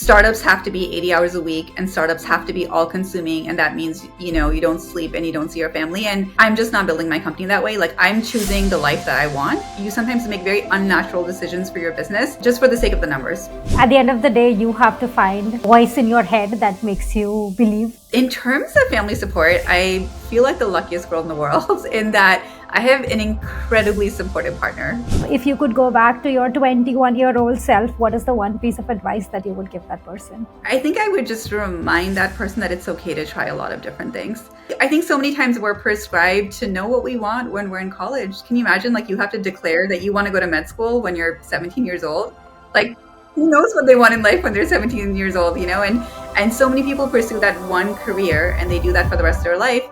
startups have to be 80 hours a week, and startups have to be all consuming. And that means, you don't sleep and you don't see your family. And I'm just not building my company that way. Like, I'm choosing the life that I want. You sometimes make very unnatural decisions for your business just for the sake of the numbers. At the end of the day, you have to find a voice in your head that makes you believe. In terms of family support, I feel like the luckiest girl in the world in that I have an incredibly supportive partner. If you could go back to your 21-year-old self, what is the one piece of advice that you would give that person? I think I would just remind that person that it's okay to try a lot of different things. I think so many times we're prescribed to know what we want when we're in college. Can you imagine, like, you have to declare that you want to go to med school when you're 17 years old? Like, who knows what they want in life when they're 17 years old, And so many people pursue that one career and they do that for the rest of their life.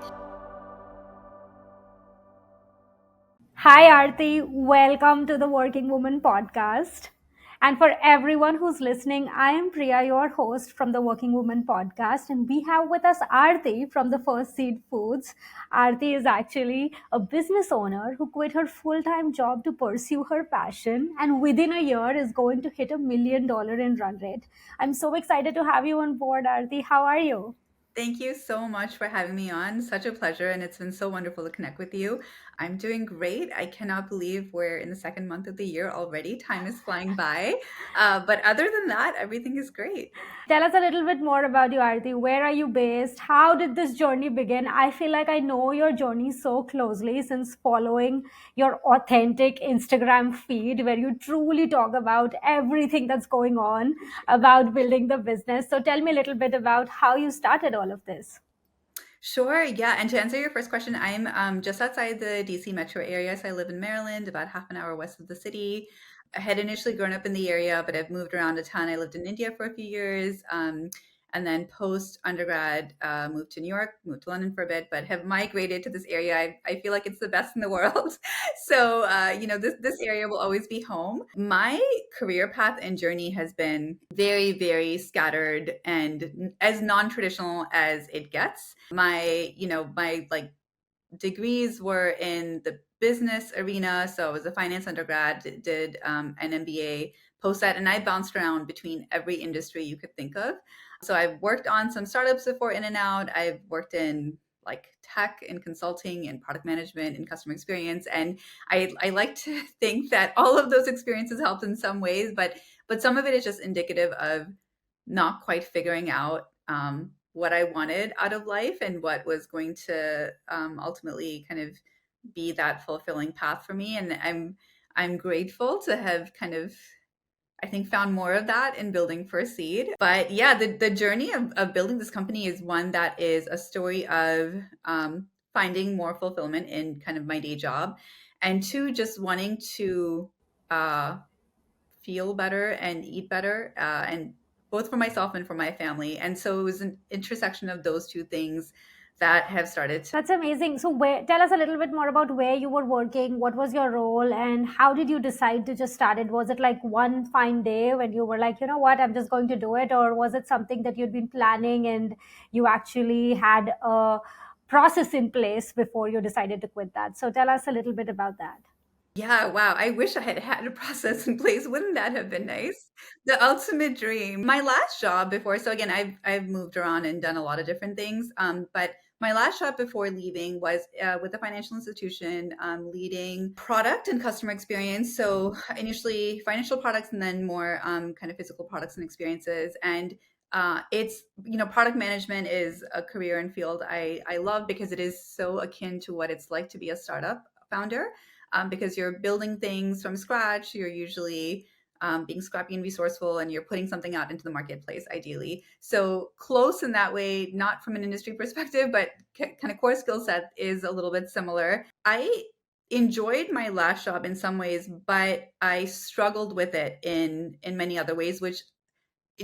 Hi, Arti. Welcome to the Working Woman podcast. And for everyone who's listening, I am Priya, your host from the Working Woman podcast. And we have with us Arti from the First Seed Foods. Arti is actually a business owner who quit her full-time job to pursue her passion. And within a year is going to hit $1 million in run rate. I'm so excited to have you on board, Arti. How are you? Thank you so much for having me on. Such a pleasure. And it's been so wonderful to connect with you. I'm doing great. I cannot believe we're in the second month of the year already. Time is flying by. But other than that, everything is great. Tell us a little bit more about you, Arti. Where are you based? How did this journey begin? I feel like I know your journey so closely since following your authentic Instagram feed where you truly talk about everything that's going on about building the business. So tell me a little bit about how you started all of this. Sure. Yeah. And to answer your first question, I'm just outside the DC metro area. So I live in Maryland, about half an hour west of the city. I had initially grown up in the area, but I've moved around a ton. I lived in India for a few years. And then post undergrad, moved to New York, moved to London for a bit, but have migrated to this area. I feel like it's the best in the world. So, this area will always be home. My career path and journey has been very, very scattered and as non-traditional as it gets. My like degrees were in the business arena. So I was a finance undergrad, did an MBA post that, and I bounced around between every industry you could think of. So I've worked on some startups before, in and out. I've worked in like tech and consulting and product management and customer experience. And I like to think that all of those experiences helped in some ways, but some of it is just indicative of not quite figuring out what I wanted out of life and what was going to ultimately kind of be that fulfilling path for me. And I'm grateful to have kind of, I think, found more of that in building First Seed. But yeah, the journey of building this company is one that is a story of finding more fulfillment in kind of my day job, and two, just wanting to feel better and eat better, and both for myself and for my family. And so it was an intersection of those two things that have started. That's amazing. So tell us a little bit more about where you were working, what was your role, and how did you decide to just start it? Was it like one fine day when you were like, you know what, I'm just going to do it? Or was it something that you'd been planning and you actually had a process in place before you decided to quit that? So tell us a little bit about that. Yeah, wow. I wish I had had a process in place. Wouldn't that have been nice? The ultimate dream. My last job before, so again, I've moved around and done a lot of different things. But my last job before leaving was with a financial institution, leading product and customer experience. So initially financial products, and then more kind of physical products and experiences. And it's, product management is a career and field I love, because it is so akin to what it's like to be a startup founder. Because you're building things from scratch. You're usually being scrappy and resourceful, and you're putting something out into the marketplace, ideally. So close in that way, not from an industry perspective, but kind of core skill set is a little bit similar. I enjoyed my last job in some ways, but I struggled with it in many other ways, which,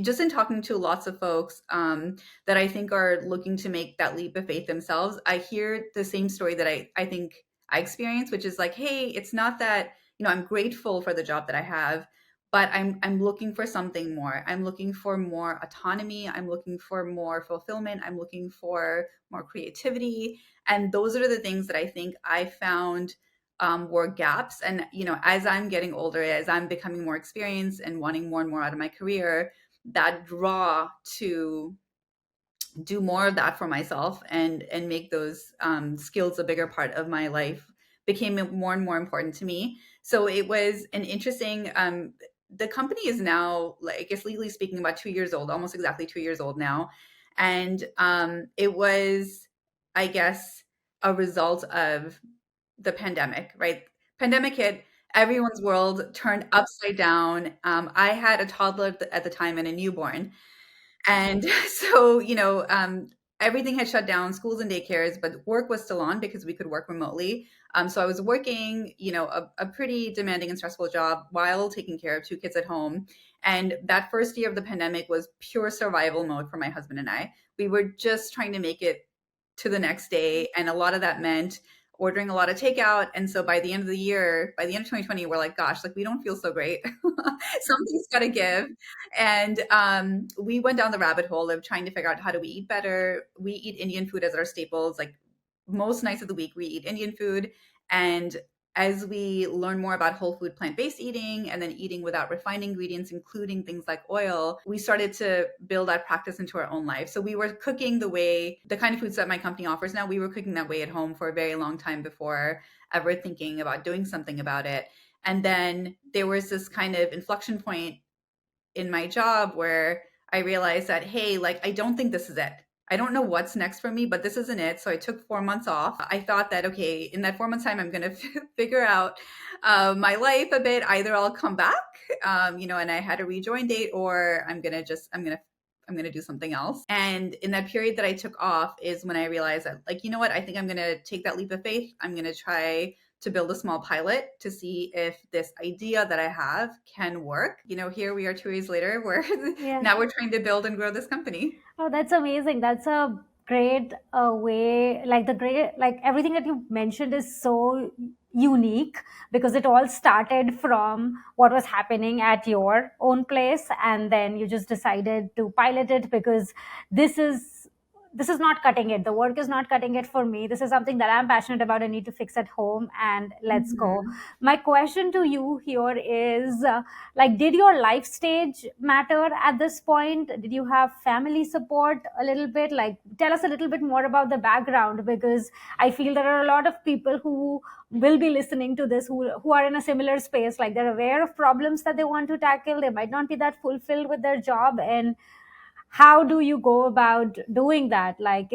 just in talking to lots of folks that I think are looking to make that leap of faith themselves, I hear the same story that I think I experience, which is like, hey, it's not that, I'm grateful for the job that I have, but I'm looking for something more. I'm looking for more autonomy. I'm looking for more fulfillment. I'm looking for more creativity. And those are the things that I think I found were gaps. And, as I'm getting older, as I'm becoming more experienced and wanting more and more out of my career, that draw to do more of that for myself and make those skills a bigger part of my life became more and more important to me. So it was an interesting. The company is now, like, I guess legally speaking, about 2 years old, almost exactly 2 years old now, and it was, I guess, a result of the pandemic. Right, pandemic hit. Everyone's world turned upside down. I had a toddler at the time and a newborn, and so, everything had shut down, schools and daycares, but work was still on because we could work remotely. So I was working, a pretty demanding and stressful job while taking care of two kids at home. And that first year of the pandemic was pure survival mode for my husband and I. We were just trying to make it to the next day. And a lot of that meant ordering a lot of takeout. And so by the end of the year, by the end of 2020, we're like, gosh, like we don't feel so great. Something's got to give. And we went down the rabbit hole of trying to figure out how do we eat better. We eat Indian food as our staples. Like most nights of the week, we eat Indian food. And as we learn more about whole food plant-based eating and then eating without refined ingredients, including things like oil, we started to build that practice into our own life. So we were cooking the kind of foods that my company offers now, we were cooking that way at home for a very long time before ever thinking about doing something about it. And then there was this kind of inflection point in my job where I realized that, hey, like, I don't think this is it. I don't know what's next for me, but this isn't it. So I took 4 months off. I thought that, okay, in that 4 months time, I'm going to figure out my life a bit. Either I'll come back, and I had a rejoin date, or I'm going to do something else. And in that period that I took off is when I realized that, like, you know what, I think I'm going to take that leap of faith. I'm going to try to build a small pilot to see if this idea that I have can work. Here we are 2 years later, where Yeah. now we're trying to build and grow this company. Oh, that's amazing. That's a great way. Like everything that you mentioned is so unique because it all started from what was happening at your own place, and then you just decided to pilot it because this is this is not cutting it. The work is not cutting it for me. This is something that I'm passionate about. I need to fix at home, and let's go. Mhm. My question to you here is. Like, did your life stage matter at this point? Did you have family support a little bit? Like, tell us a little bit more about the background, because I feel there are a lot of people who will be listening to this who are in a similar space. Like, they're aware of problems that they want to tackle, they might not be that fulfilled with their job, and how do you go about doing that? Like,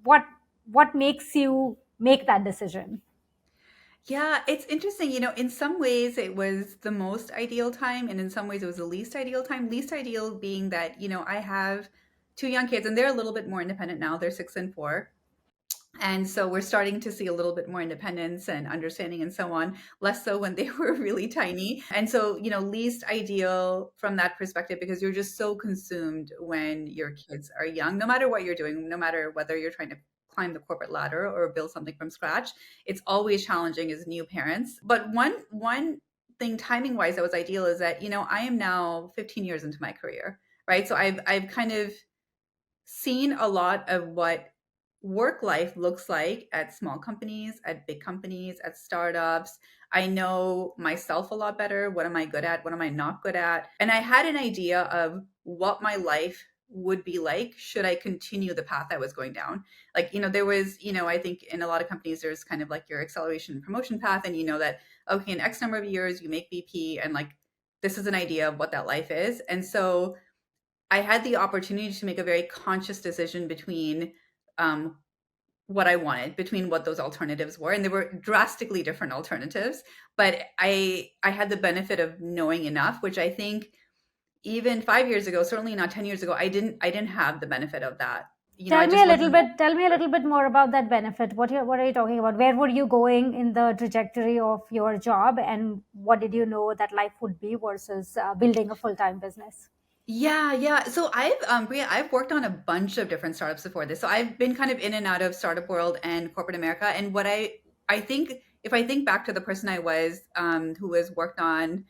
what makes you make that decision? Yeah, it's interesting. In some ways it was the most ideal time, and in some ways it was the least ideal time. Least ideal being that, I have two young kids and they're a little bit more independent now. They're 6 and 4. And so we're starting to see a little bit more independence and understanding and so on, less so when they were really tiny. And so, least ideal from that perspective, because you're just so consumed when your kids are young, no matter what you're doing, no matter whether you're trying to climb the corporate ladder or build something from scratch. It's always challenging as new parents. But one thing timing wise that was ideal is that, I am now 15 years into my career, right? So I've kind of seen a lot of what work life looks like at small companies, at big companies, at startups. I know myself a lot better. What am I good at? What am I not good at? And I had an idea of what my life would be like should I continue the path I was going down. Like, there was, I think in a lot of companies, there's kind of like your acceleration and promotion path. And that, okay, in X number of years, you make VP, and like, this is an idea of what that life is. And so I had the opportunity to make a very conscious decision between um, what I wanted, between what those alternatives were, and they were drastically different alternatives. But I had the benefit of knowing enough, which I think even 5 years ago, certainly not 10 years ago, I didn't have the benefit of that. I just wasn't. Tell me a little bit more about that benefit. What are you talking about? Where were you going in the trajectory of your job, and what did you know that life would be versus building a full-time business? Yeah, yeah. So Bria, I've worked on a bunch of different startups before this. So I've been kind of in and out of startup world and corporate America. And what I think, if I think back to the person I was, who has worked on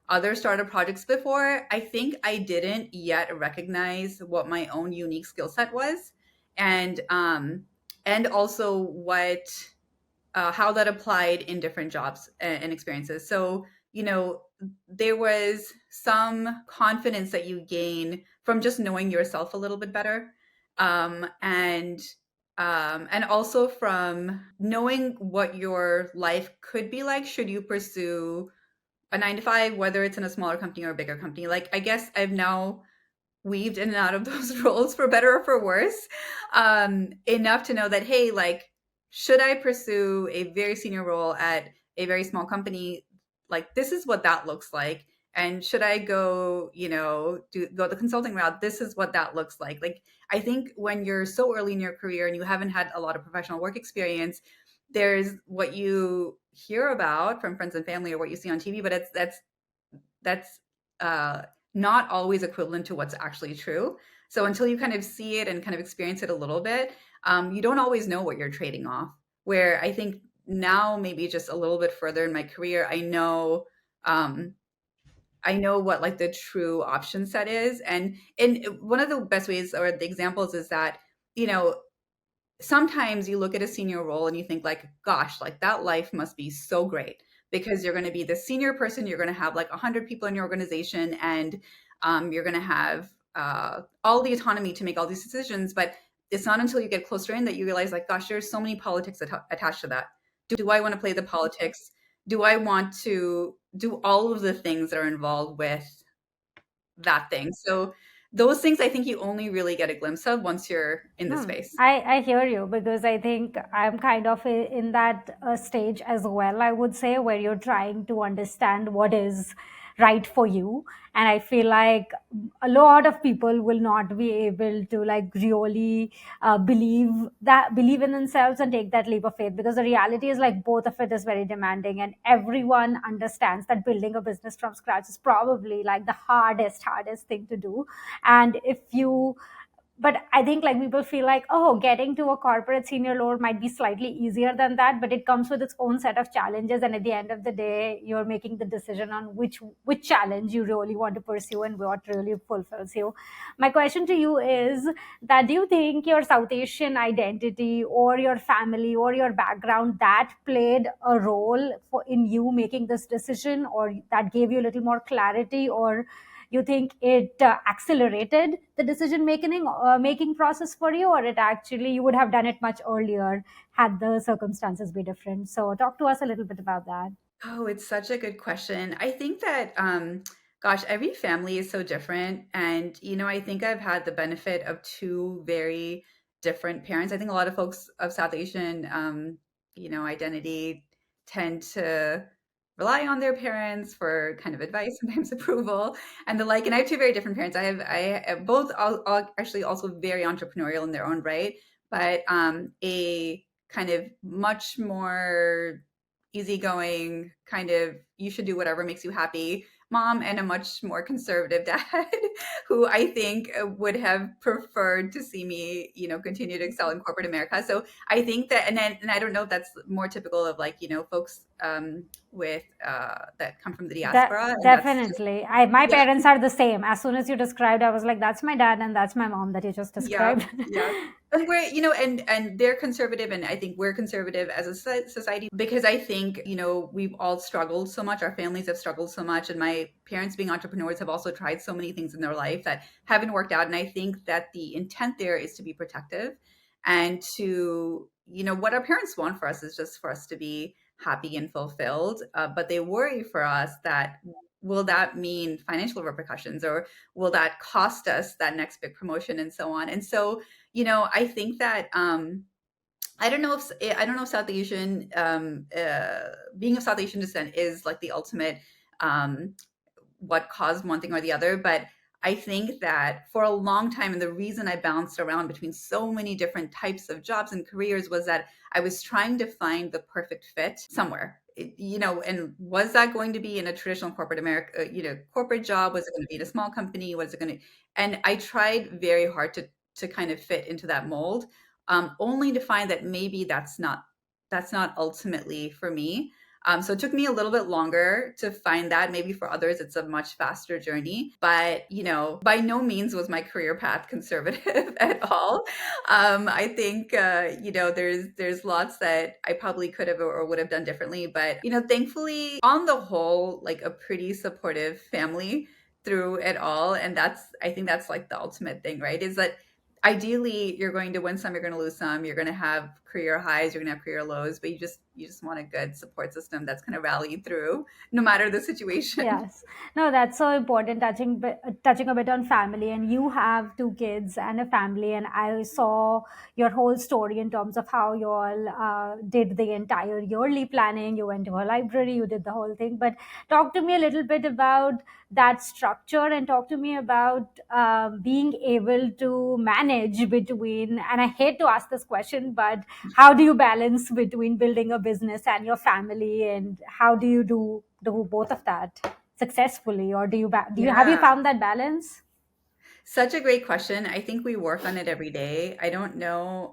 other startup projects before, I think I didn't yet recognize what my own unique skill set was, and also how that applied in different jobs and experiences. So, there was some confidence that you gain from just knowing yourself a little bit better. Um, and and also from knowing what your life could be like should you pursue a 9 to 5, whether it's in a smaller company or a bigger company. Like, I guess I've now weaved in and out of those roles for better or for worse, enough to know that, hey, like, should I pursue a very senior role at a very small company? Like, this is what that looks like. And should I go, go the consulting route? This is what that looks like. Like, I think when you're so early in your career and you haven't had a lot of professional work experience, there's what you hear about from friends and family or what you see on TV, but that's uh, not always equivalent to what's actually true. So until you kind of see it and kind of experience it a little bit, you don't always know what you're trading off. Where I think now, maybe just a little bit further in my career, um, I know what like the true option set is, and one of the best ways or the examples is that you know sometimes you look at a senior role and you think like, gosh, like that life must be so great because you're going to be the senior person. You're going to have like 100 people in your organization, and you're going to have all the autonomy to make all these decisions. But it's not until you get closer in that you realize like, gosh, there's so many politics attached to that. Do I want to play the politics? Do I want to do all of the things that are involved with that thing? So those things I think you only really get a glimpse of once you're in the space. I hear you because I think I'm kind of in that stage as well, I would say, where you're trying to understand what is right for you. And I feel like a lot of people will not be able to like really believe in themselves and take that leap of faith, because the reality is like both of it is very demanding, and everyone understands that building a business from scratch is probably like the hardest thing to do. And if you but I think like people feel like, oh, getting to a corporate senior role might be slightly easier than that, but it comes with its own set of challenges. And at the end of the day, you're making the decision on which challenge you really want to pursue and what really fulfills you. My question to you is that, do you think your South Asian identity or your family or your background that played a role in you making this decision, or that gave you a little more clarity, or you think it accelerated the decision making process for you, or it actually you would have done it much earlier had the circumstances be different? So talk to us a little bit about that. Oh, it's such a good question. I think that, gosh, every family is so different. And, I think I've had the benefit of two very different parents. I think a lot of folks of South Asian, identity tend to rely on their parents for kind of advice, sometimes approval and the like. And I have two very different parents. I have both all actually also very entrepreneurial in their own right, but a kind of much more easygoing kind of you should do whatever makes you happy mom, and a much more conservative dad who I think would have preferred to see me continue to excel in corporate America. So I think that, and I don't know if that's more typical of like folks with that come from the That diaspora, and that's just definitely, my yeah. parents are the same. As soon as you described, I was like, that's my dad and that's my mom that you just Yeah, described. yeah. And we're, and they're conservative, and I think we're conservative as a society because I think, we've all struggled so much. Our families have struggled so much, and my parents being entrepreneurs have also tried so many things in their life that haven't worked out. And I think that the intent there is to be protective and to, what our parents want for us is just for us to be happy and fulfilled. But they worry for us that will that mean financial repercussions, or will that cost us that next big promotion and so on. And so, I think that I don't know if South Asian being of South Asian descent is like the ultimate um, what caused one thing or the other, but I think that for a long time, and the reason I bounced around between so many different types of jobs and careers was that I was trying to find the perfect fit somewhere. And was that going to be in a traditional corporate America, corporate job? Was it going to be in a small company? Was it going to? And I tried very hard to kind of fit into that mold, only to find that maybe that's not ultimately for me. So it took me a little bit longer to find that. Maybe for others, it's a much faster journey. But, by no means was my career path conservative at all. I think, there's lots that I probably could have or would have done differently. But, thankfully, on the whole, like a pretty supportive family through it all. And I think that's like the ultimate thing, right? Is that ideally you're going to win some, you're going to lose some, you're going to have career highs, you're going to have career lows, but you just want a good support system that's going to rally you through no matter the situation. Yes. No, that's so important, touching a bit on family. And you have two kids and a family. And I saw your whole story in terms of how you all did the entire yearly planning. You went to a library, you did the whole thing. But talk to me a little bit about that structure, and talk to me about being able to manage between, and I hate to ask this question, but how do you balance between building a business and your family, and how do you do both of that successfully, or do you have you Yeah. found that balance? Such a great question. I think we work on it every day. I don't know.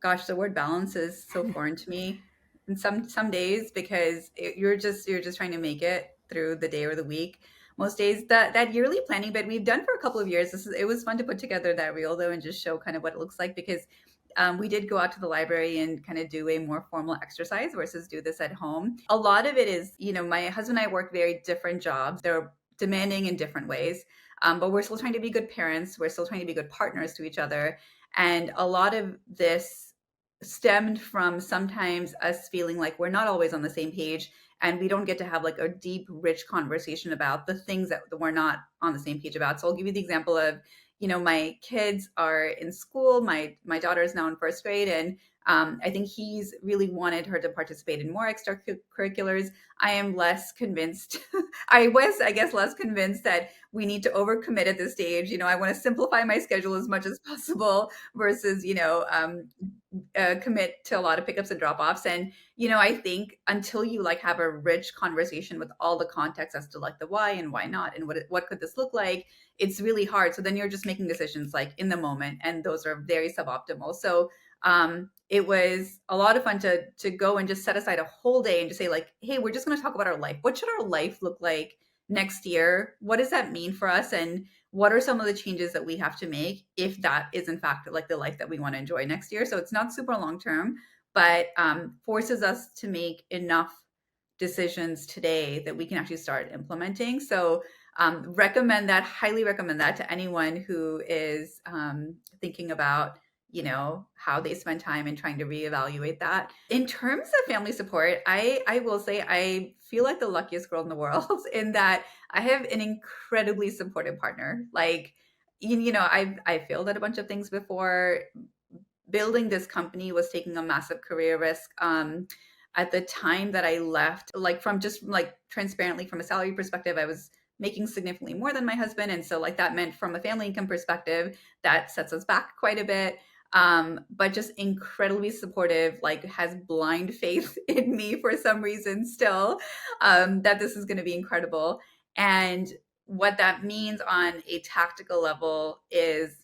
Gosh, the word balance is so foreign to me. And some days, because you're just trying to make it through the day or the week. Most days, that yearly planning bit we've done for a couple of years. It was fun to put together that reel though and just show kind of what it looks like, because we did go out to the library and kind of do a more formal exercise versus do this at home. A lot of it is, my husband and I work very different jobs. They're demanding in different ways. But we're still trying to be good parents. We're still trying to be good partners to each other. And a lot of this stemmed from sometimes us feeling like we're not always on the same page, and we don't get to have like a deep, rich conversation about the things that we're not on the same page about. So I'll give you the example of, my kids are in school. My daughter is now in first grade, and I think he's really wanted her to participate in more extracurriculars. I am less convinced. I was, I guess, less convinced that we need to overcommit at this stage. I want to simplify my schedule as much as possible versus, commit to a lot of pickups and drop offs. And, I think until you like have a rich conversation with all the context as to like the why and why not and what could this look like, it's really hard. So then you're just making decisions like in the moment, and those are very suboptimal. So it was a lot of fun to go and just set aside a whole day and just say like, hey, we're just going to talk about our life. What should our life look like next year? What does that mean for us? And what are some of the changes that we have to make if that is in fact like the life that we want to enjoy next year? So it's not super long term, but forces us to make enough decisions today that we can actually start implementing. So highly recommend that to anyone who is thinking about, how they spend time and trying to reevaluate that. In terms of family support, I will say I feel like the luckiest girl in the world in that I have an incredibly supportive partner. Like, I failed at a bunch of things before. Building this company was taking a massive career risk. At the time that I left, like from just like transparently from a salary perspective, I was making significantly more than my husband. And so like that meant from a family income perspective, that sets us back quite a bit. But just incredibly supportive, like has blind faith in me for some reason still, that this is going to be incredible. And what that means on a tactical level is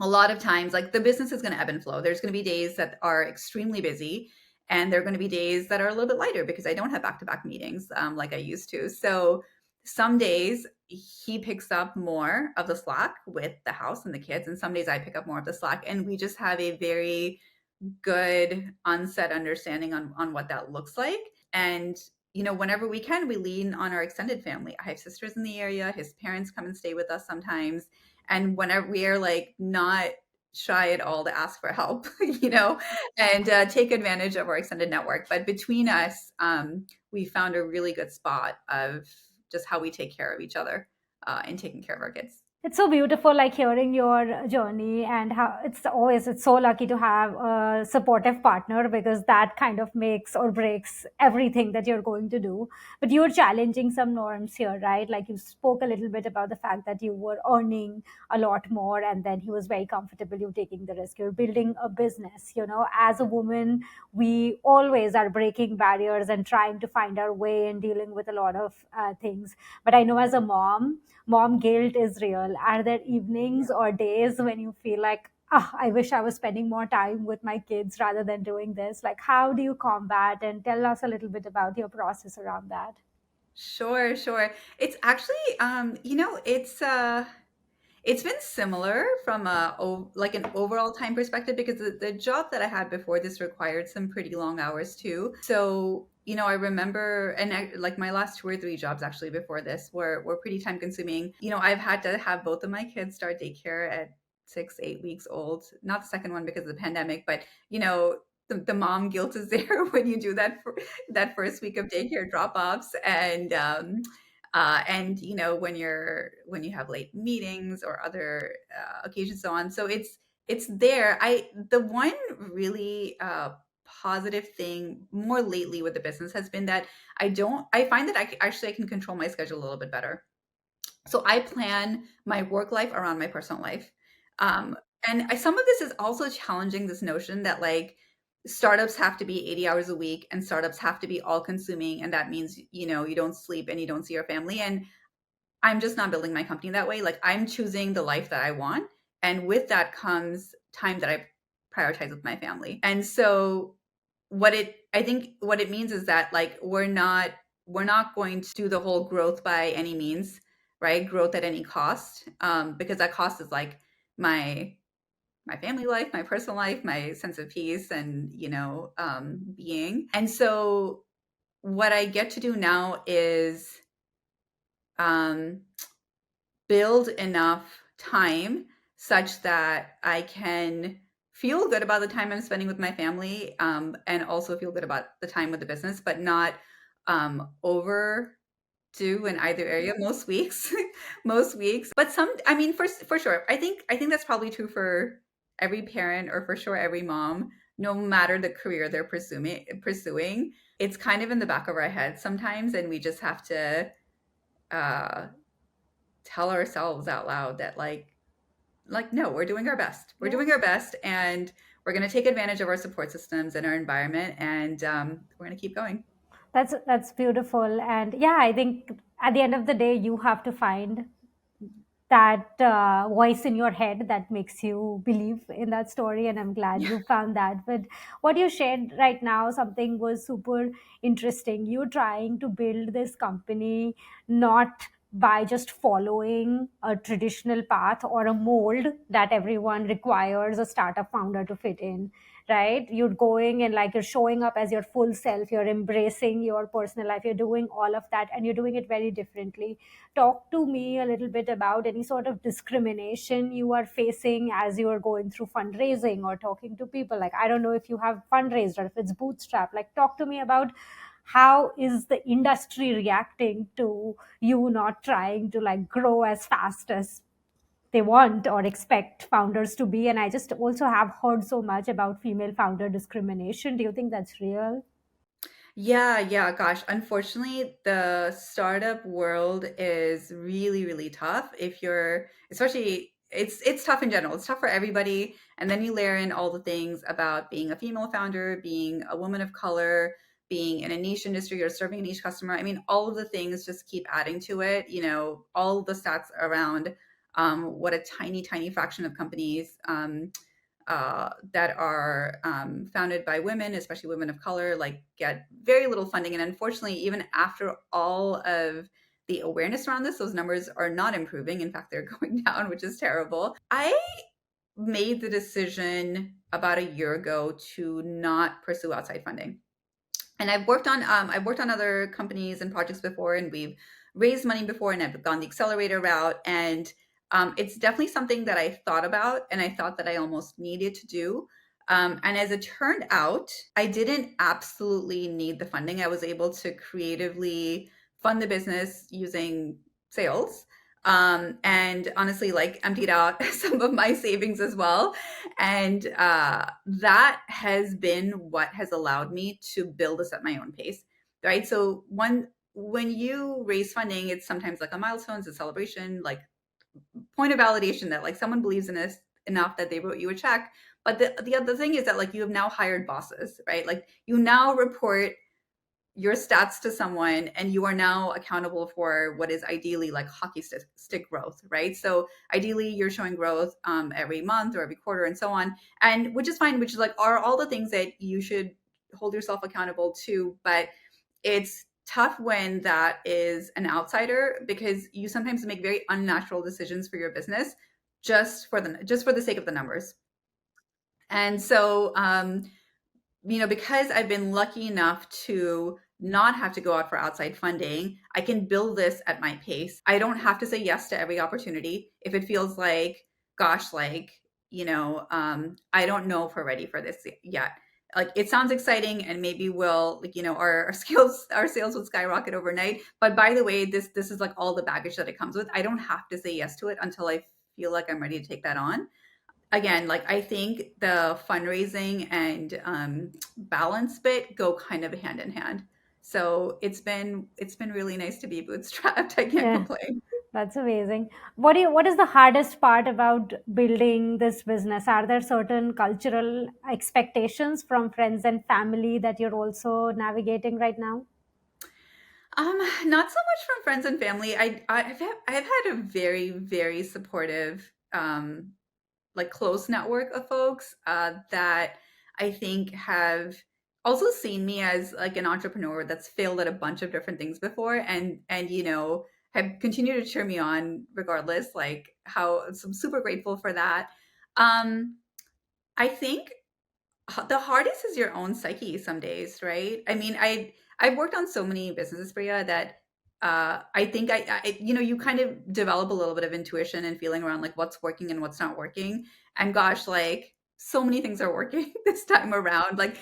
a lot of times like the business is going to ebb and flow. There's going to be days that are extremely busy, and there are going to be days that are a little bit lighter because I don't have back-to-back meetings like I used to. So some days he picks up more of the slack with the house and the kids, and some days I pick up more of the slack, and we just have a very good unset understanding on what that looks like. And whenever we can, we lean on our extended family. I have sisters in the area. His parents come and stay with us sometimes. And whenever we are like not shy at all to ask for help, and take advantage of our extended network. But between us, we found a really good spot of just how we take care of each other and taking care of our kids. It's so beautiful, like hearing your journey, and how it's so lucky to have a supportive partner, because that kind of makes or breaks everything that you're going to do. But you're challenging some norms here, right? Like you spoke a little bit about the fact that you were earning a lot more, and then he was very comfortable you taking the risk. You're building a business. As a woman, we always are breaking barriers and trying to find our way and dealing with a lot of things. But I know as a mom guilt is real. Are there evenings or days when you feel like I wish I was spending more time with my kids rather than doing this. Like, how do you combat, and tell us a little bit about your process around that? Sure, sure. It's actually, it's been similar from like an overall time perspective because the job that I had before this required some pretty long hours too. So, I remember, and like my last 2 or 3 jobs actually before this were pretty time consuming. I've had to have both of my kids start daycare at 6, 8 weeks old. Not the second one because of the pandemic, but the mom guilt is there when you do that for that first week of daycare drop offs, and when you have late meetings or other occasions, so on. So it's there. I The one really positive thing more lately with the business has been that I find that I can control my schedule a little bit better. So I plan my work life around my personal life. Um, some of this is also challenging this notion that like startups have to be 80 hours a week and startups have to be all consuming. And that means, you don't sleep and you don't see your family. And I'm just not building my company that way. Like I'm choosing the life that I want. And with that comes time that I prioritize with my family. And so I think what it means is that like we're not going to do the whole growth by any means, right? Growth at any cost. Because that cost is like my my family life, my personal life, my sense of peace and, being. And so what I get to do now is um build enough time such that I can feel good about the time I'm spending with my family, and also feel good about the time with the business, but not overdo in either area most weeks, most weeks. But I mean, for sure, I think that's probably true for every parent or for sure every mom, no matter the career they're pursuing. It's kind of in the back of our head sometimes, and we just have to uh, tell ourselves out loud that like no, we're doing our best, we're Yeah. doing our best, and we're going to take advantage of our support systems and our environment, and we're going to keep going. That's beautiful. And yeah, I think at the end of the day, you have to find that voice in your head that makes you believe in that story, and I'm glad you found that. But what you shared right now, something was super interesting. You're trying to build this company not by just following a traditional path or a mold that everyone requires a startup founder to fit in, right? You're going and like you're showing up as your full self, you're embracing your personal life, you're doing all of that, and you're doing it very differently. Talk to me a little bit about any sort of discrimination you are facing as you are going through fundraising or talking to people. Like, I don't know if you have fundraised or if it's bootstrap. Like, talk to me about how is the industry reacting to you not trying to like grow as fast as they want or expect founders to be. And I just also have heard so much about female founder discrimination. Do you think that's real? Yeah, yeah, gosh. Unfortunately, the startup world is really, really tough. If you're, especially, it's tough in general. It's tough for everybody. And then you layer in all the things about being a female founder, being a woman of color, being in a niche industry or serving a niche customer. I mean, all of the things just keep adding to it. All the stats around what a tiny, tiny fraction of companies that are founded by women, especially women of color, like get very little funding. And unfortunately, even after all of the awareness around this, those numbers are not improving. In fact, they're going down, which is terrible. I made the decision about a year ago to not pursue outside funding. And I've worked on other companies and projects before, and we've raised money before, and I've gone the accelerator route, and it's definitely something that I thought about, and I thought that I almost needed to do. And as it turned out, I didn't absolutely need the funding. I was able to creatively fund the business using sales, and honestly, like emptied out some of my savings as well, and that has been what has allowed me to build this at my own pace, right? So when you raise funding, it's sometimes like a milestone, it's a celebration, like point of validation that like someone believes in this enough that they wrote you a check. But the other thing is that like you have now hired bosses, right? Like you now report your stats to someone, and you are now accountable for what is ideally like hockey stick growth, right? So ideally you're showing growth every month or every quarter and so on, and which is fine, which is like are all the things that you should hold yourself accountable to. But it's tough when that is an outsider, because you sometimes make very unnatural decisions for your business just for the sake of the numbers. And so because I've been lucky enough to not have to go out for outside funding, I can build this at my pace. I don't have to say yes to every opportunity. If it feels like, gosh, like, I don't know if we're ready for this yet. Like it sounds exciting and maybe we'll like, our skills, our sales will skyrocket overnight. But by the way, this is like all the baggage that it comes with. I don't have to say yes to it until I feel like I'm ready to take that on. Again, like I think the fundraising and balance bit go kind of hand in hand. So it's been really nice to be bootstrapped. I can't Yeah, complain. that's amazing. What is the hardest part about building this business? Are there certain cultural expectations from friends and family that you're also navigating right now? Not so much from friends and family. I've had a very very supportive like close network of folks that I think have also seen me as like an entrepreneur that's failed at a bunch of different things before, and have continued to cheer me on regardless. Like how so I'm super grateful for that. I think the hardest is your own psyche some days, right? I mean, I've worked on so many businesses, Priya, that I think you kind of develop a little bit of intuition and feeling around like what's working and what's not working. And gosh, like so many things are working this time around. Like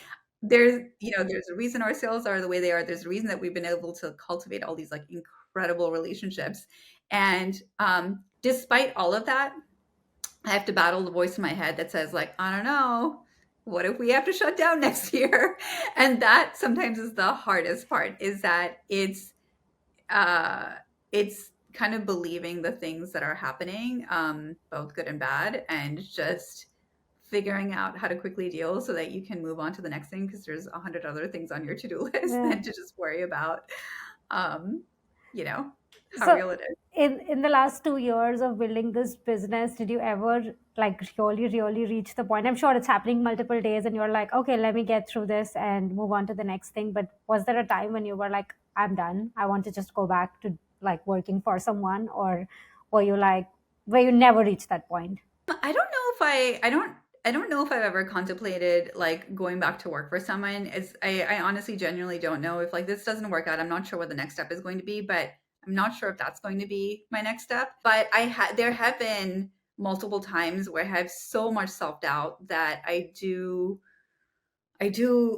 there's a reason our sales are the way they are. There's a reason that we've been able to cultivate all these like incredible relationships. And despite all of that, I have to battle the voice in my head that says like, I don't know, what if we have to shut down next year? And that sometimes is the hardest part, is that uh it's kind of believing the things that are happening, both good and bad, and just figuring out how to quickly deal so that you can move on to the next thing, because there's 100 other things on your to-do list Yeah. than to just worry about um, you know, how So, real it is. in the last 2 years of building this business, did you ever like really reach the point? I'm sure it's happening multiple days, and you're like, okay, let me get through this and move on to the next thing. But was there a time when you were like, I'm done. I want to just go back to like working for someone, or were you like, where you never reached that point? I don't know if I don't know if I've ever contemplated like going back to work for someone. I honestly genuinely don't know if like this doesn't work out. I'm not sure what the next step is going to be, but I'm not sure if that's going to be my next step. But there have been multiple times where I have so much self-doubt that I do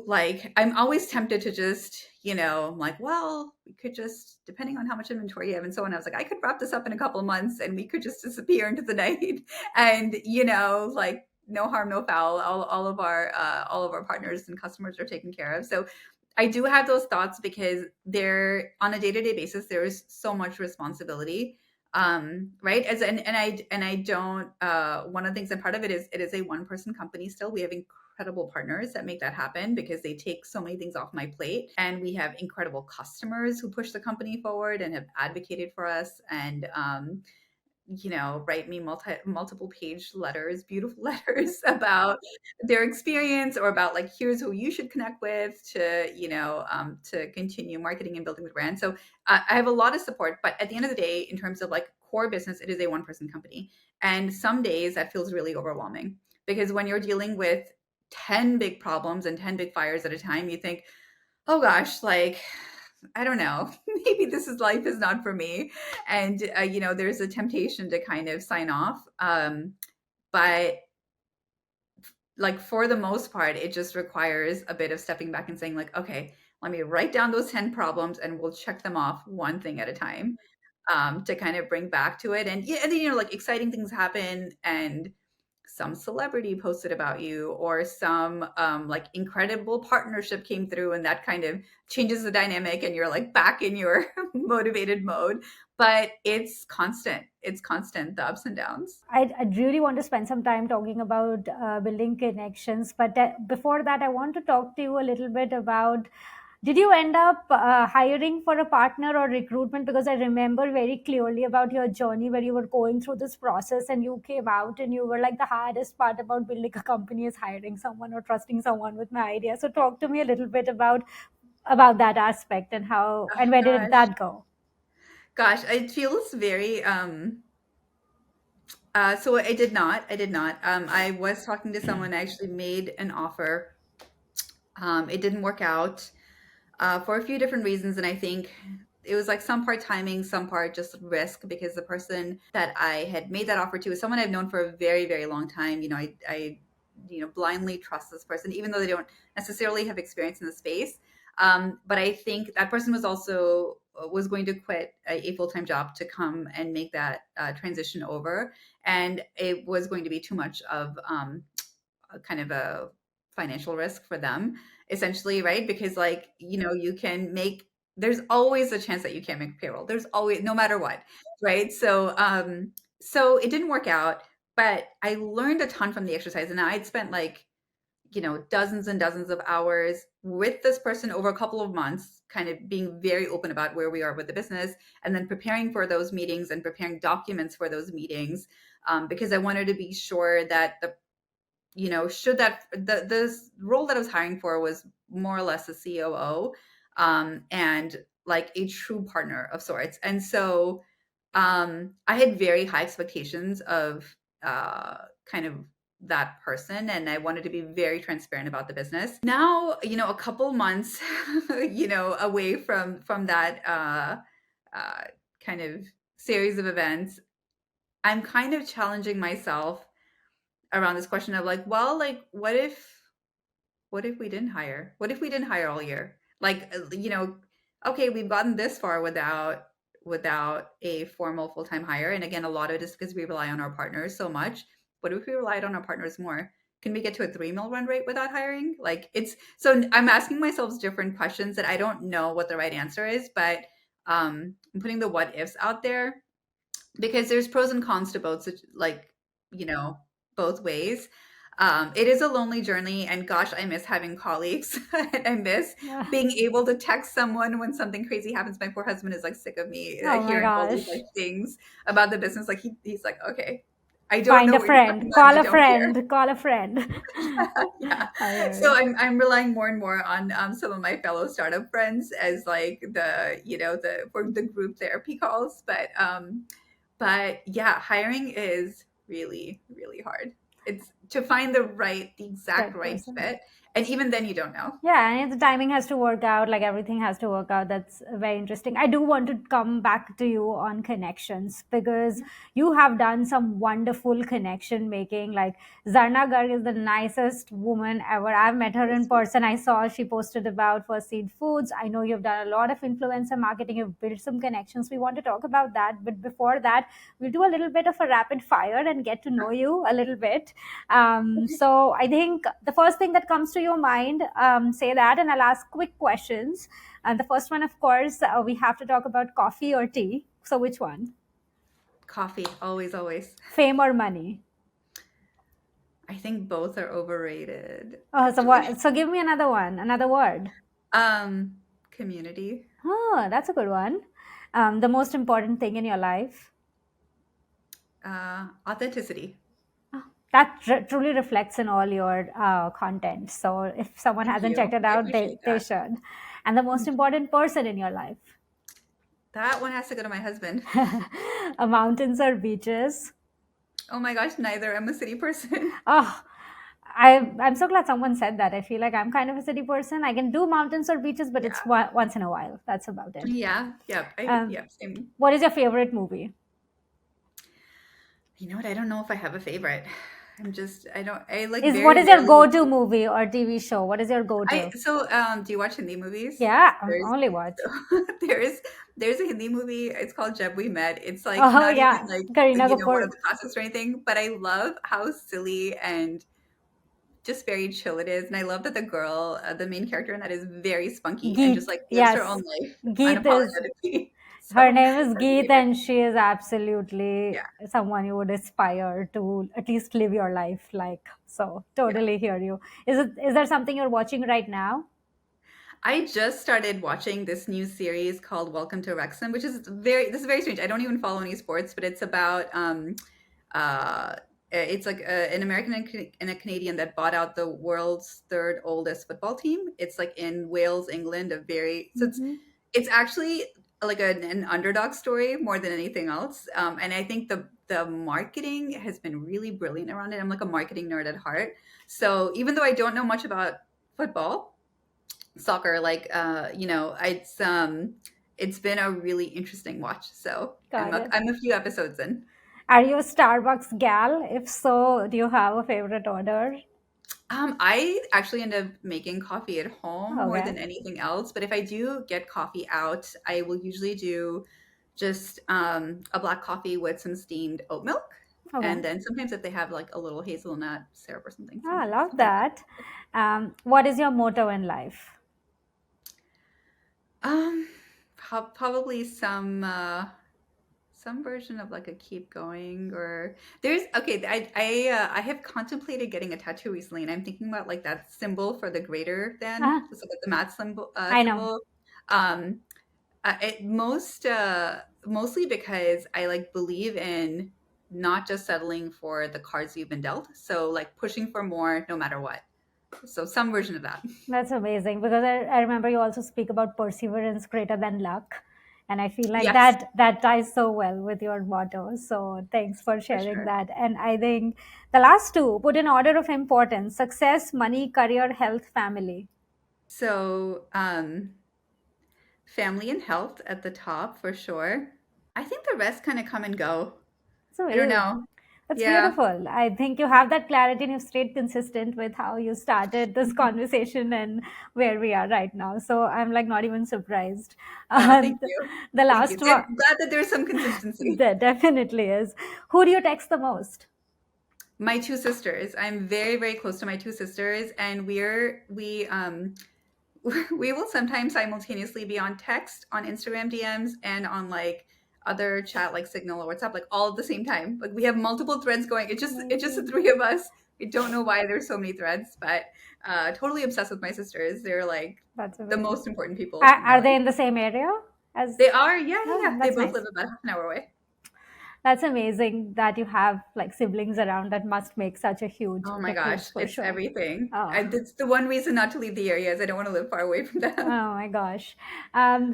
like I'm always tempted to just, I'm like, well, we could just depending on how much inventory you have and so on. I was like, I could wrap this up in a couple of months and we could just disappear into the night. And, like no harm, no foul. All of our partners and customers are taken care of. So I do have those thoughts because they're on a day-to-day basis, there is so much responsibility. Right. And I don't one of the things, and part of it is it is a one-person company still. We have incredible partners that make that happen because they take so many things off my plate. And we have incredible customers who push the company forward and have advocated for us, and write me multiple page letters, beautiful letters about their experience, or about like, here's who you should connect with to continue marketing and building the brand. So I have a lot of support, but at the end of the day, in terms of like core business, it is a one person company. And some days that feels really overwhelming, because when you're dealing with 10 big problems and 10 big fires at a time, you think, oh gosh, like, I don't know, maybe this is life is not for me. And, there's a temptation to kind of sign off. But like for the most part, it just requires a bit of stepping back and saying like, okay, let me write down those 10 problems and we'll check them off one thing at a time, to kind of bring back to it. And yeah, and then, like exciting things happen, and some celebrity posted about you, or some like incredible partnership came through, and that kind of changes the dynamic and you're like back in your motivated mode. But it's constant, the ups and downs. I'd really want to spend some time talking about building connections. But before that, I want to talk to you a little bit about Did you end up hiring for a partner or recruitment? Because I remember very clearly about your journey where you were going through this process and you came out and you were like, the hardest part about building a company is hiring someone or trusting someone with my idea. So talk to me a little bit about that aspect and how Oh and where did gosh. that go? Gosh, it feels very so I did not. I was talking to someone, I actually made an offer. It didn't work out for a few different reasons, and I think it was like some part timing, some part just risk because the person that I had made that offer to is someone I've known for a very, very long time. I blindly trust this person, even though they don't necessarily have experience in the space. But I think that person was also was going to quit a full-time job to come and make that transition over, and it was going to be too much of a kind of a financial risk for them, essentially, right? Because like, you can make there's always a chance that you can't make payroll. There's always, no matter what, right? So it didn't work out, but I learned a ton from the exercise, and I'd spent like, dozens and dozens of hours with this person over a couple of months, kind of being very open about where we are with the business, and then preparing for those meetings and preparing documents for those meetings, because I wanted to be sure that should that the role that I was hiring for was more or less a COO, and like a true partner of sorts. And so I had very high expectations of kind of that person, and I wanted to be very transparent about the business. Now, a couple months, away from that uh, kind of series of events, I'm kind of challenging myself around this question of like, well, like, what if we didn't hire? What if we didn't hire all year? Like, okay, we've gotten this far without a formal full-time hire. And again, a lot of it is because we rely on our partners so much. What if we relied on our partners more? Can we get to a 3 mil run rate without hiring? Like, it's so I'm asking myself different questions that I don't know what the right answer is, but I'm putting the what ifs out there because there's pros and cons to both, like, you know both ways. It is a lonely journey, and gosh, I miss having colleagues. I miss Yeah. being able to text someone when something crazy happens. My poor husband is like sick of me Oh my hearing all these gosh. like things about the business. Like he's like, okay, I don't Find know a what you're talking friend. about, and Call I a don't care. friend. Call a friend. Yeah. I hear So you. I'm relying more and more on some of my fellow startup friends as like the for the group therapy calls. But yeah, hiring is really, really hard. It's to find the exact Right right person. fit, and even then you don't know. Yeah, and the timing has to work out, like everything has to work out. That's very interesting. I do want to come back to you on connections because Yeah, you have done some wonderful connection making. Like Zarna Garg is the nicest woman ever. I've met her so in sweet. person. I saw she posted about First Seed Foods. I know you've done a lot of influencer marketing. You've built some connections. We want to talk about that. But before that, we'll do a little bit of a rapid fire and get to know you a little bit. So I think the first thing that comes to your mind, say that, and I'll ask quick questions. And the first one, of course, we have to talk about coffee or tea. So which one? Coffee, always, always. Fame or money? I think both are overrated, Oh, so actually. what? So give me another one, another word. Community, Oh, that's a good one. The most important thing in your life. authenticity. Oh, that truly reflects in all your content. So if someone Thank hasn't checked you. it I out, appreciate they that. should. And the most important person in your life. That one has to go to my husband. Mountains or beaches? Oh my gosh, neither. I'm a city person. Oh, I'm so glad someone said that. I feel like I'm kind of a city person. I can do mountains or beaches, but it's Yeah. once in a while. That's about it. Yeah. Yep. Um, Yep. Same. what is your favorite movie? You know what? I don't know if I have a favorite. I don't, I like Is what very is your rarely. go-to movie or TV show? What is your go-to? Do you watch Hindi movies? Yeah, There's, only watch. there's, there's a Hindi movie. It's called Jab We Met. It's like Oh not even yeah, like, Kareena one of Kapoor. the classics or anything, but I love how silly and just very chill it is. And I love that the girl, the main character in that is very spunky and just Geet, like lives her own yes. life Geet is unapologetically. Her So name is that's a Geet, favorite. and she is absolutely Yeah. someone you would aspire to at least live your life like. So Yeah. totally hear you. Is there something you're watching right now? I just started watching this new series called Welcome to Wrexham, which is this is very strange. I don't even follow any sports, but it's about it's like an American and a Canadian that bought out the world's third oldest football team. It's like in Wales, England, a very so Hmm. it's actually like an underdog story more than anything else. And I think the marketing has been really brilliant around it. I'm like a marketing nerd at heart. So even though I don't know much about football, soccer, like it's been a really interesting watch. So Got it. I'm a few episodes in. Are you a Starbucks gal? If so, do you have a favorite order? I actually end up making coffee at home more Okay. than anything else, but if I do get coffee out, I will usually do just a black coffee with some steamed oat milk, Okay. and then sometimes if they have like a little hazelnut syrup or something, Ah, I love sometimes that. What is your motto in life? um probably some version of like a keep going or there's okay I have contemplated getting a tattoo recently and I'm thinking about like that symbol for the greater than Ah, so like the math I know. symbol um mostly because I like believe in not just settling for the cards you've been dealt, so like pushing for more no matter what, so some version of that. That's amazing because I remember you also speak about perseverance greater than luck. And I feel like Yes, that ties so well with your motto. So thanks for for sharing sure. that. And I think the last two put in order of importance: success, money, career, health, family. So family and health at the top for sure. I think the rest kind of come and go. It's I don't amazing. know. That's Yeah. beautiful. I think you have that clarity and you've stayed consistent with how you started this conversation and where we are right now. So I'm like not even surprised. Thank And you. the Thank you. last one, Glad that there's some consistency. there definitely is. Who do you text the most? My two sisters. I'm very, very close to my two sisters, and we will sometimes simultaneously be on text, on Instagram DMs, and on like other chat like Signal or WhatsApp, like all at the same time. Like we have multiple threads going. It's just the Amazing. three of us. We don't know why there's so many threads, but totally obsessed with my sisters. They're like That's the amazing. most important people in my Are they life. in the same area as? They are, yeah, yeah, Oh, yeah. They that's both nice. live about half an hour away. That's amazing that you have like siblings around. That must make such a huge Oh my gosh, difference for it's sure. everything. Oh. It's the one reason not to leave the area is I don't want to live far away from them. Oh my gosh.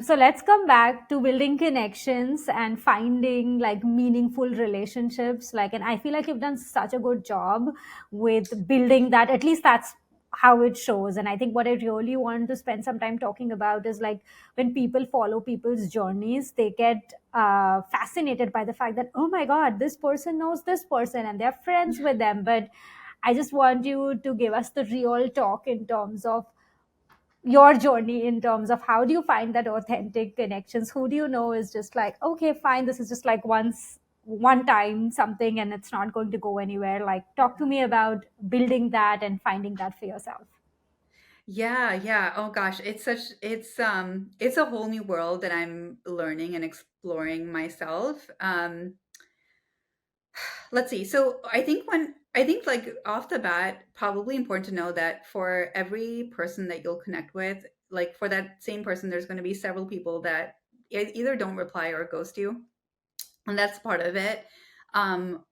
So let's come back to building connections and finding like meaningful relationships. Like, and I feel like you've done such a good job with building that. At least that's how it shows. And I think what I really want to spend some time talking about is like when people follow people's journeys, they get fascinated by the fact that, oh my God, this person knows this person and they're friends with them. But I just want you to give us the real talk in terms of your journey in terms of how do you find that authentic connections, who do you know is just like, okay, fine, this is just like one time something and it's not going to go anywhere. Like talk to me about building that and finding that for yourself. Yeah, yeah. Oh gosh, it's a whole new world that I'm learning and exploring myself. Let's see. So I think like off the bat, probably important to know that for every person that you'll connect with, like for that same person, there's going to be several people that either don't reply or ghost you, and that's part of it.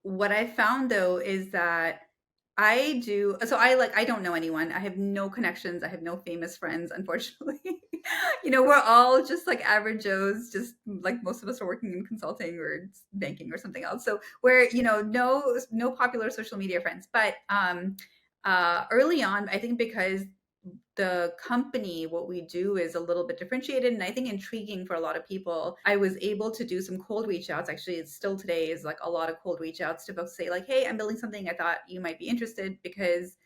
What I found though is that I don't know anyone. I have no connections. I have no famous friends, unfortunately. We're all just like average Joes, just like most of us are working in consulting or banking or something else. So we're, no popular social media friends. But early on, I think because the company, what we do is a little bit differentiated and I think intriguing for a lot of people. I was able to do some cold reach outs. Actually, it's still today is like a lot of cold reach outs to folks say like, hey, I'm building something. I thought you might be interested because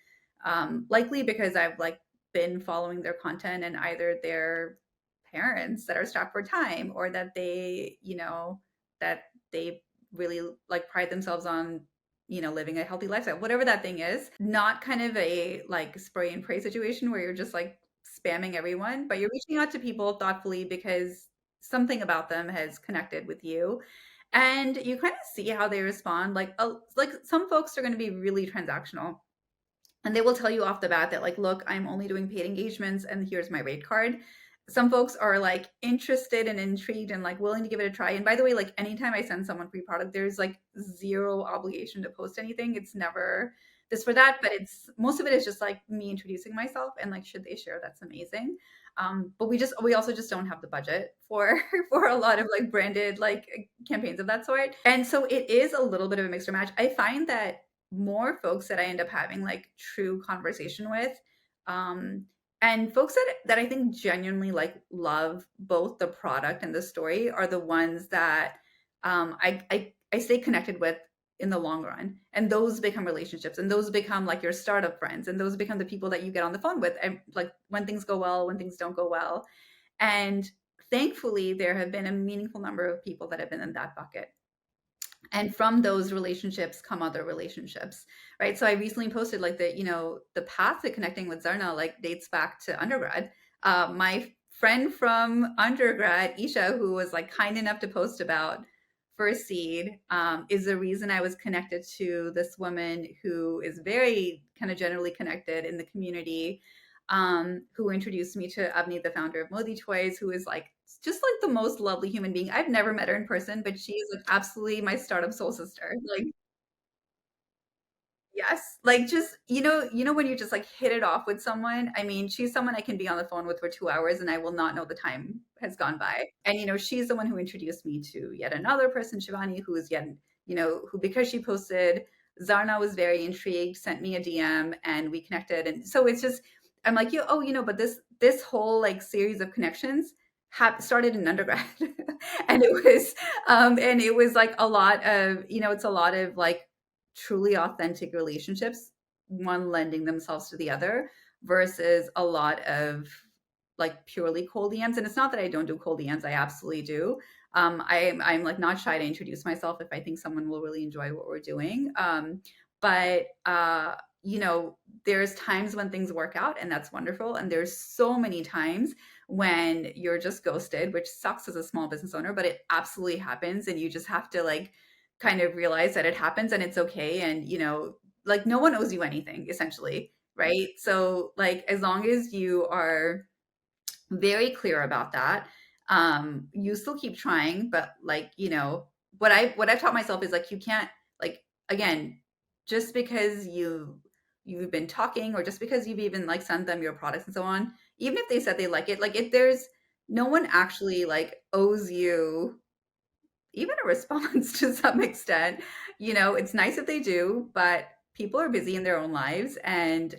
likely because I've like been following their content and either their parents that are strapped for time or that that they really like pride themselves on living a healthy lifestyle, whatever that thing is. Not kind of a like spray and pray situation where you're just like spamming everyone, but you're reaching out to people thoughtfully because something about them has connected with you. And you kind of see how they respond. Like some folks are going to be really transactional and they will tell you off the bat that like, look, I'm only doing paid engagements and here's my rate card. Some folks are like interested and intrigued and like willing to give it a try. And by the way, like anytime I send someone free product, there's like zero obligation to post anything. It's never this for that, but it's most of it is just like me introducing myself and like should they share, that's amazing. But we also just don't have the budget for for a lot of like branded like campaigns of that sort. And so it is a little bit of a mixed match. I find that more folks that I end up having like true conversation with, um, and folks that I think genuinely like love both the product and the story are the ones that I stay connected with in the long run. And those become relationships and those become like your startup friends and those become the people that you get on the phone with and like when things go well, when things don't go well. And thankfully there have been a meaningful number of people that have been in that bucket, and from those relationships come other relationships, right? So I recently posted like the path to connecting with Zarna like dates back to undergrad. My friend from undergrad, Isha, who was like kind enough to post about First Seed, is the reason I was connected to this woman who is very kind of generally connected in the community, who introduced me to Avni, the founder of Modi Toys, who is like just like the most lovely human being. I've never met her in person, but she is like absolutely my startup soul sister. Like, yes, like just when you just like hit it off with someone. I mean, she's someone I can be on the phone with for 2 hours and I will not know the time has gone by. And she's the one who introduced me to yet another person, Shivani, who is yet who, because she posted, Zarna was very intrigued, sent me a DM, and we connected. And so it's just I'm like, but this whole like series of connections started in undergrad, and it was like a lot of it's a lot of like truly authentic relationships, one lending themselves to the other versus a lot of like purely cold DMs. And it's not that I don't do cold DMs, I absolutely do. I'm like not shy to introduce myself if I think someone will really enjoy what we're doing. But there's times when things work out and that's wonderful. And there's so many times when you're just ghosted, which sucks as a small business owner, but it absolutely happens. And you just have to like kind of realize that it happens and it's okay. And, like no one owes you anything essentially. Right. So like, as long as you are very clear about that, you still keep trying, but like, what I've taught myself is like, you can't like, again, just because you've been talking or just because you've even like sent them your products and so on, even if they said they like it, like if there's no one actually like owes you even a response to some extent. It's nice if they do, but people are busy in their own lives, and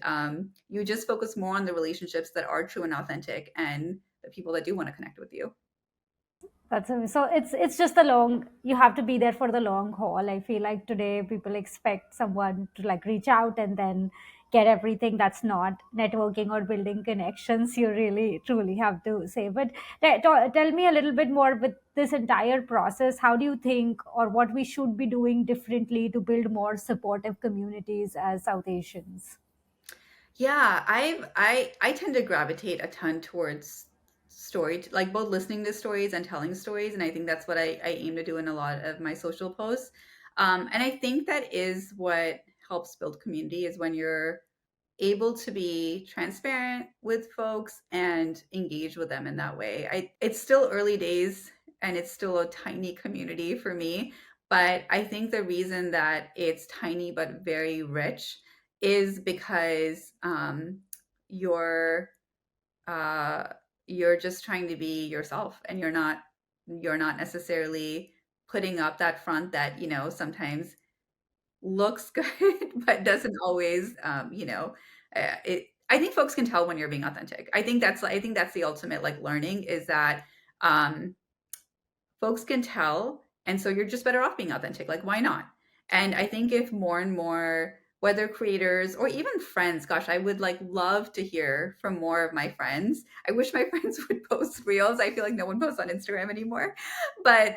you just focus more on the relationships that are true and authentic and the people that do want to connect with you. So it's just the long. You have to be there for the long haul. I feel like today people expect someone to like reach out and then get everything. That's not networking or building connections. You really truly have to say. But tell me a little bit more with this entire process. How do you think, or what we should be doing differently to build more supportive communities as South Asians? Yeah, I tend to gravitate a ton towards like both listening to stories and telling stories, and I think that's what I aim to do in a lot of my social posts. And I think that is what helps build community is when you're able to be transparent with folks and engage with them in that way. It's still early days and it's still a tiny community for me, but I think the reason that it's tiny but very rich is because you're uh, you're just trying to be yourself, and you're not necessarily putting up that front that sometimes looks good but doesn't always I think folks can tell when you're being authentic. I think that's the ultimate like learning is that um folks can tell, and so you're just better off being authentic. Like, why not? And I think if more and more, whether creators or even friends, gosh, I would like love to hear from more of my friends. I wish my friends would post reels. I feel like no one posts on Instagram anymore. But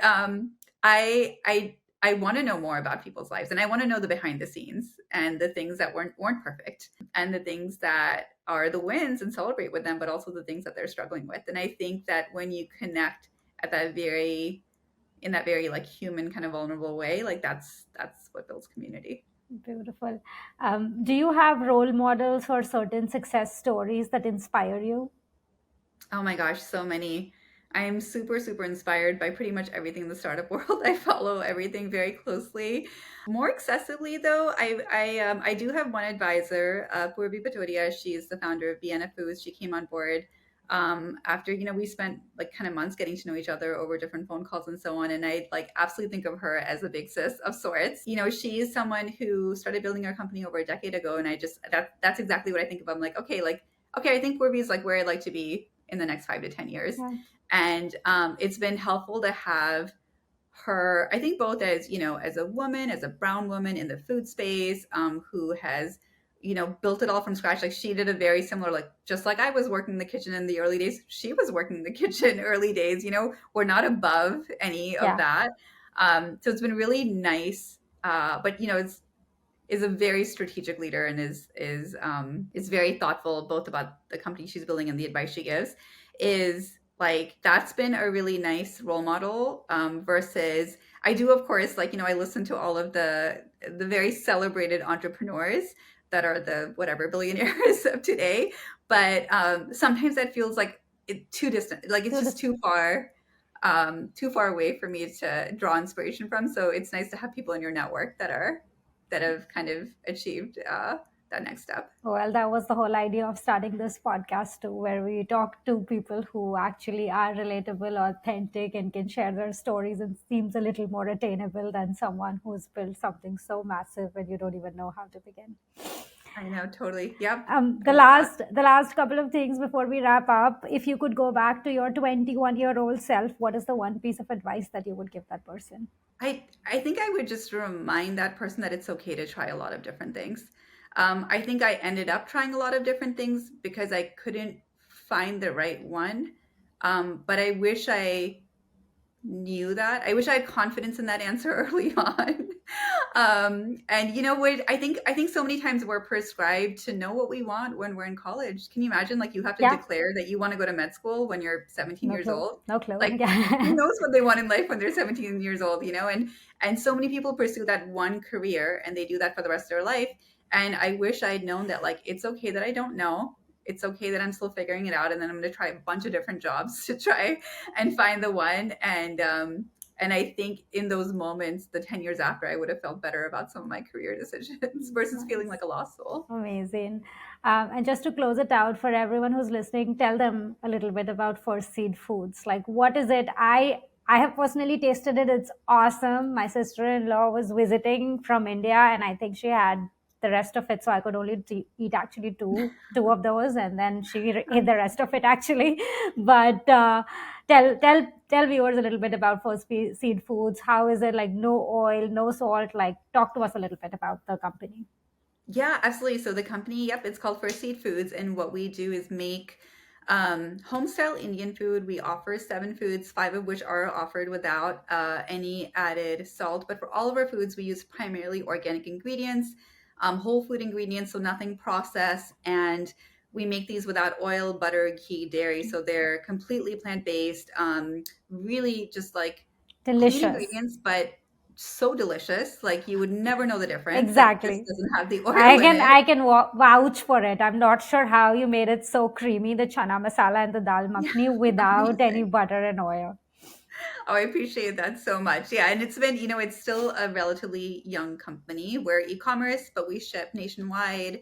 I want to know more about people's lives, and I want to know the behind the scenes and the things that weren't perfect, and the things that are the wins and celebrate with them, but also the things that they're struggling with. And I think that when you connect at that very in that very like human kind of vulnerable way, like that's what builds community. Beautiful. Do you have role models or certain success stories that inspire you? Oh my gosh, so many. I am super, super inspired by pretty much everything in the startup world. I follow everything very closely. More excessively, though, I do have one advisor, Purvi Patodia. She's the founder of Vienna Foods. She came on board after we spent like kind of months getting to know each other over different phone calls and so on. And I like absolutely think of her as a big sis of sorts. She's someone who started building her company over a decade ago, and I just that's exactly what I think of. I'm like, okay, I think Purvi is like where I'd like to be in the next 5 to 10 years. Yeah. And it's been helpful to have her, I think, both as, as a woman, as a brown woman in the food space, who has, built it all from scratch. Like she did a very similar, like, just like I was working in the kitchen in the early days, she was working in the kitchen early days, we're not above any of Yeah. that. So it's been really nice. But is a very strategic leader and is very thoughtful both about the company she's building and the advice she gives. Is like that's been a really nice role model, versus I do, of course, like I listen to all of the very celebrated entrepreneurs that are the whatever billionaires of today, but sometimes that feels like too distant, like it's So just too far away for me to draw inspiration from. So it's nice to have people in your network that have kind of achieved that next step. Well, that was the whole idea of starting this podcast too, where we talk to people who actually are relatable, authentic, and can share their stories and seems a little more attainable than someone who's built something so massive and you don't even know how to begin. I know, totally. Yep. The I love that. last couple of things before we wrap up. If you could go back to your 21-year-old self, what is the one piece of advice that you would give that person? I think I would just remind that person that it's okay to try a lot of different things. I think I ended up trying a lot of different things because I couldn't find the right one. But I wish I knew that. I wish I had confidence in that answer early on. And what I think so many times we're prescribed to know what we want when we're in college. Can you imagine like you have to Yeah, declare that you want to go to med school when you're 17 no years clue. old? No clue. Like who Yeah. knows what they want in life when they're 17 years old, and so many people pursue that one career and they do that for the rest of their life. And I wish I'd known that like it's okay that I don't know. It's okay that I'm still figuring it out, and then I'm going to try a bunch of different jobs to try and find the one. And I think in those moments, the 10 years after, I would have felt better about some of my career decisions versus feeling Nice. like a lost soul. Amazing. And just to close it out for everyone who's listening, tell them a little bit about First Seed Foods. Like, what is it? I have personally tasted it. It's awesome. My sister-in-law was visiting from India, and I think she had the rest of it, so I could only eat actually two of those, and then she ate the rest of it actually. But tell viewers a little bit about First Seed Foods. How is it? Like, no oil, no salt. Like, talk to us a little bit about the company. Yeah, absolutely. So the company, yep, it's called First Seed Foods, and what we do is make home style Indian food. We offer 7 foods, 5 of which are offered without any added salt. But for all of our foods, we use primarily organic ingredients, whole food ingredients, so nothing processed. And we make these without oil, butter, ghee, dairy. So they're completely plant based, really just like clean Delicious. ingredients, but so delicious. Like you would never know the difference. It just Exactly. doesn't have the I oil in can it. I can vouch for it. I'm not sure how you made it so creamy, the chana masala and the dal Yeah, makhni without any amazing. butter and oil. Oh, I appreciate that so much. Yeah, and it's been, it's still a relatively young company. We're e-commerce, but we ship nationwide,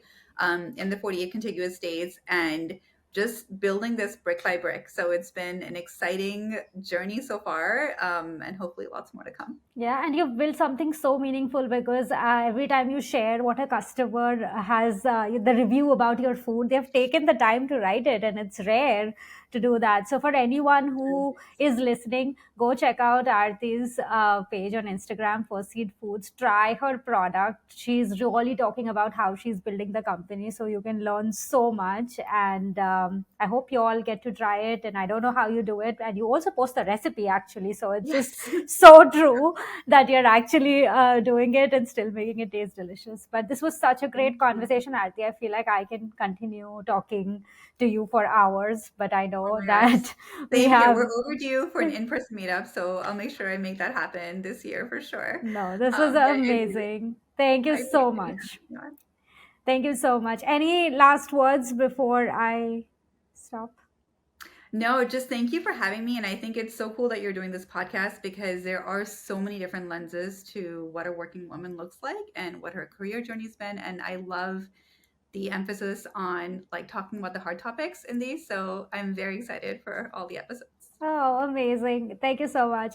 in the 48 contiguous states, and just building this brick by brick. So it's been an exciting journey so far, and hopefully lots more to come. Yeah, and you've built something so meaningful because every time you share what a customer has, the review about your food, they've taken the time to write it, and it's rare to do that. So, for anyone who is listening, go check out Arti's page on Instagram for Seed Foods. Try her product. She's really talking about how she's building the company, so you can learn so much. And I hope you all get to try it. And I don't know how you do it, and you also post the recipe actually, so it's just Yes. so true that you're actually doing it and still making it taste delicious. But this was such a great Thank you. conversation, Arti. I feel like I can continue talking to you for hours, but I Oh know my gosh. that we Same here. have. We're overdue for an in-person meetup, so I'll make sure I make that happen this year for sure. No, this was Yeah, I agree. amazing. Thank you I so appreciate you much. having me on. Thank you so much. Any last words before I stop? No, just thank you for having me. And I think it's so cool that you're doing this podcast because there are so many different lenses to what a working woman looks like and what her career journey's been. And I love the emphasis on like talking about the hard topics in these. So I'm very excited for all the episodes. Oh, amazing. Thank you so much.